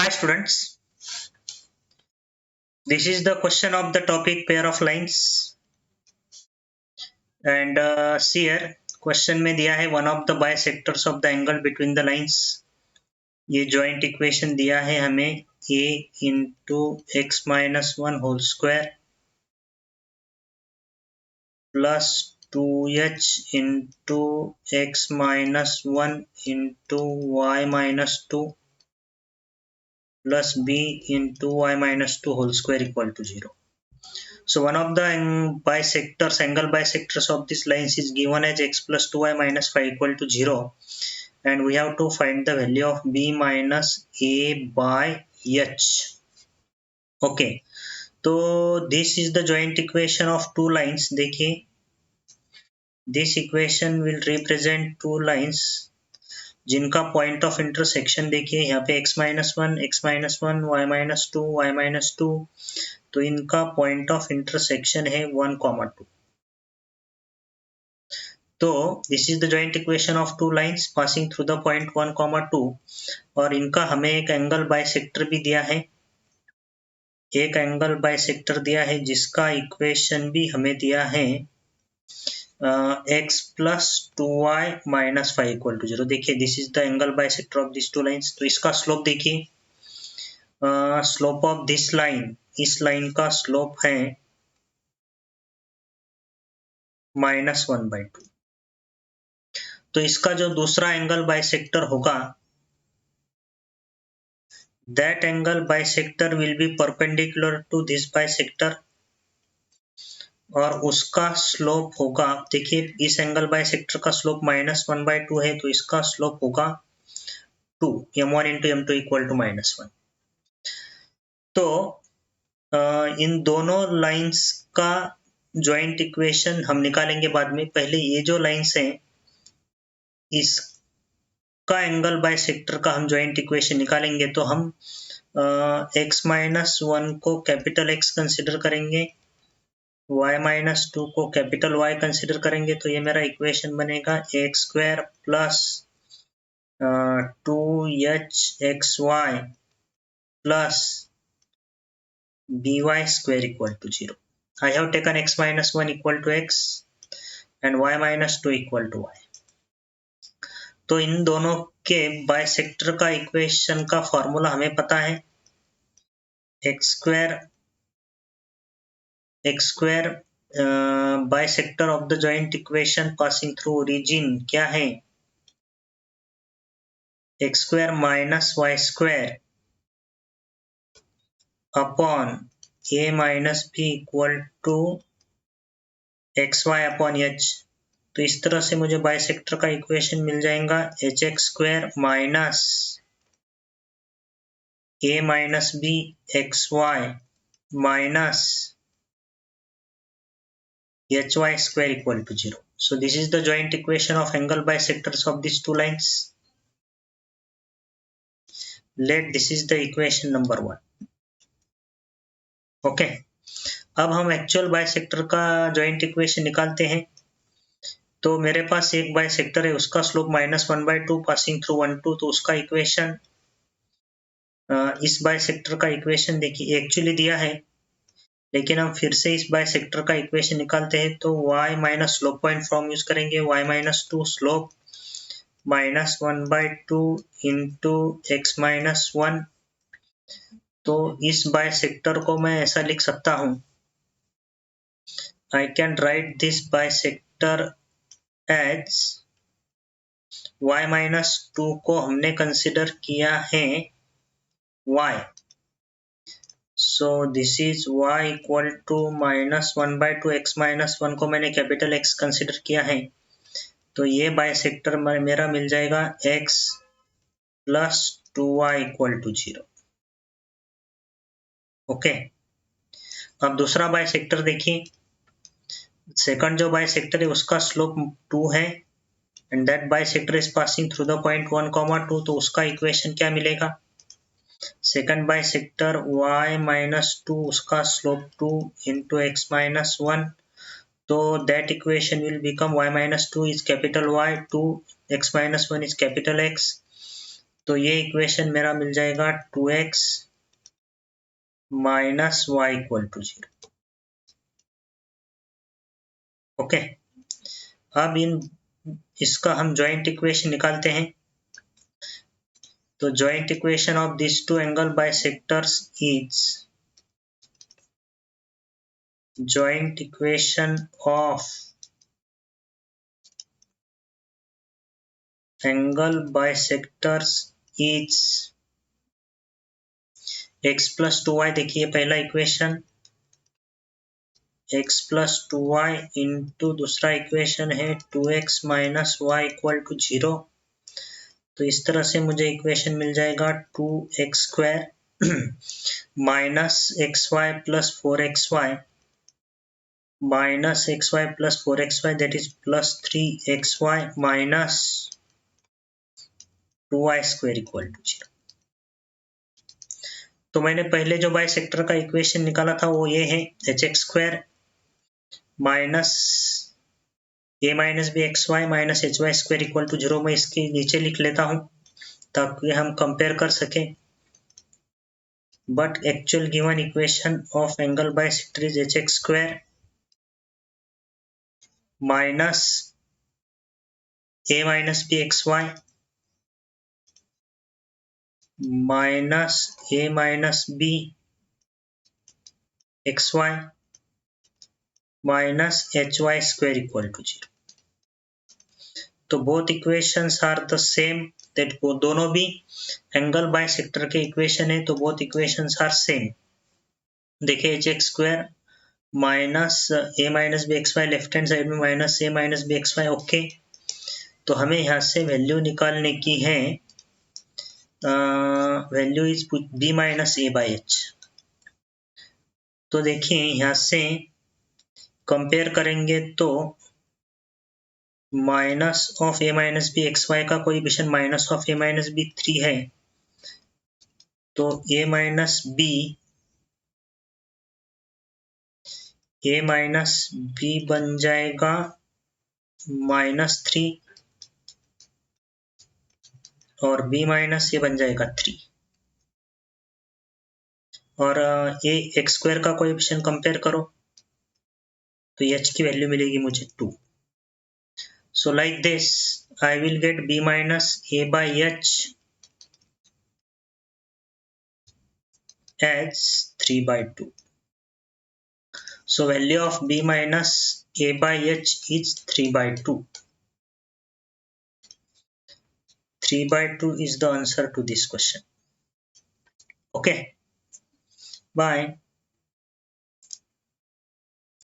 Hi students, this is the question of the topic pair of lines and see here question में दिया है one of the bisectors of the angle between the lines। ये joint equation दिया है हमें a into x minus 1 whole square plus 2h into x minus 1 into y minus 2 plus b into y minus 2 whole square equal to 0। So one of the bisectors, angle bisectors of this lines is given as x plus 2y minus 5 equal to 0, and we have to find the value of b minus a by h. Okay, so this is the joint equation of two lines। देखिए this equation will represent two lines जिनका point of intersection देखिए यहाँ पे x minus 1, y minus 2, y minus 2, तो इनका point of intersection है 1,2। तो this is the joint equation of two lines passing through the point 1,2 और इनका हमें एक एंगल बाइसेक्टर भी दिया है, एक एंगल बाइसेक्टर दिया है जिसका इक्वेशन भी हमें दिया है x plus 2y minus 5 equal to 0। देखिए this is the angle bisector of this two lines. तो इसका स्लोप देखिए, स्लोप ऑफ दिस लाइन, इस लाइन का स्लोप है -1/2। तो इसका जो दूसरा एंगल बाइसेक्टर होगा that angle bisector will be perpendicular to this bisector और उसका स्लोप होगा, देखिए इस एंगल बाइसेक्टर का स्लोप -1/2 है तो इसका स्लोप होगा 2, m1 into m2 equal to -1। तो इन दोनों लाइंस का जॉइंट इक्वेशन हम निकालेंगे बाद में। पहले ये जो लाइंस हैं इसका एंगल बाइसेक्टर का हम जॉइंट इक्वेशन निकालेंगे। तो हम x माइनस 1 को कैपिटल X कंसिडर करेंगे, y माइनस 2 को कैपिटल Y कंसिडर करेंगे। तो ये मेरा इक्वेशन बनेगा x square plus 2hxy plus by square equal to 0। I have taken x minus 1 equal to x and y minus 2 equal to y। तो इन दोनों के बाइसेक्टर का इक्वेशन का फॉर्मूला हमें पता है, x square bisector of the joint equation passing through origin क्या है, x square minus Y square upon a minus B equal to X Y upon H. तो इस तरह से मुझे बाइसेक्टर का इक्वेशन मिल जाएगा H X square minus a minus B X Y minus H Y square equal to 0। So this is the joint equation of angle bisectors of these two lines। Let this is the equation number 1। Okay, अब हम actual bisector का joint equation निकालते हैं। तो मेरे पास एक bisector है, उसका स्लोप -1/2 पासिंग थ्रू 1 2, तो उसका इक्वेशन इस बाइसेक्टर का इक्वेशन देखिए एक्चुअली दिया है, लेकिन हम फिर से इस बाइसेक्टर का इक्वेशन निकालते हैं। तो y minus slope point form use करेंगे, y minus 2 slope -1/2 into x minus 1। तो इस बाइसेक्टर को मैं ऐसा लिख सकता हूं, I can write this bisector as y minus 2 को हमने कंसिडर किया है y। So this is y equal to -1/2, x minus 1 को मैंने कैपिटल X कंसिडर किया है। तो ये बाइसेक्टर मेरा मिल जाएगा x plus 2y equal to 0। Okay, अब दूसरा बाइसेक्टर देखिए, सेकंड जो बाइसेक्टर है उसका स्लोप 2 है and that bisector is passing through the point 1,2। तो उसका इक्वेशन क्या मिलेगा, सेकंड बाइसेक्टर y माइनस 2, उसका स्लोप 2 इंटू एक्स माइनस 1। तो that equation will become y minus 2 is capital Y, 2 x minus 1 is capital X। तो ये equation मेरा मिल जाएगा 2x minus Y equal to 0। Okay, अब इसका हम जॉइंट इक्वेशन निकालते हैं। तो joint equation of this two angle bisectors is joint equation of angle bisectors is x plus 2y। देखिए पहला equation x plus 2y into दूसरा इक्वेशन है 2x minus Y equal to 0। तो इस तरह से मुझे इक्वेशन मिल जाएगा 2x square minus X Y plus 4xy minus xy plus 4xy that is plus 3xy minus 2y square equal to 0। तो मैंने पहले जो बाइसेक्टर का इक्वेशन निकाला था वो ये है hx square minus a minus B X Y minus H Y square equal to 0। मैं इसके नीचे लिख लेता हूँ ताकि हम कंपेयर कर सकें। But actual given equation of angle bisector is hx square minus a minus B X Y minus a minus B X Y minus H Y square equal to 0। तो both equations are the same, that वो दोनों भी angle bisector के equation है, तो both equations are same. देखिए H X square minus A minus B X Y, left hand side में minus A minus B X Y. Okay, तो हमें यहाँ से वैल्यू निकालने की है, value is B minus A by H. तो देखिए यहाँ से कंपेयर करेंगे तो minus of A minus B X Y का coefficient minus of A minus B 3 है, तो ए माइनस बी बन जाएगा -3 और b माइनस ए बन जाएगा 3 और ए एक्स स्क्वायर का कोएफिशिएंट कंपेयर करो तो h की वैल्यू मिलेगी मुझे 2। So like this I will get b minus a by h as 3 by 2. So value of b minus a by h is 3 by 2. 3 by 2 is the answer to this question. Okay, bye.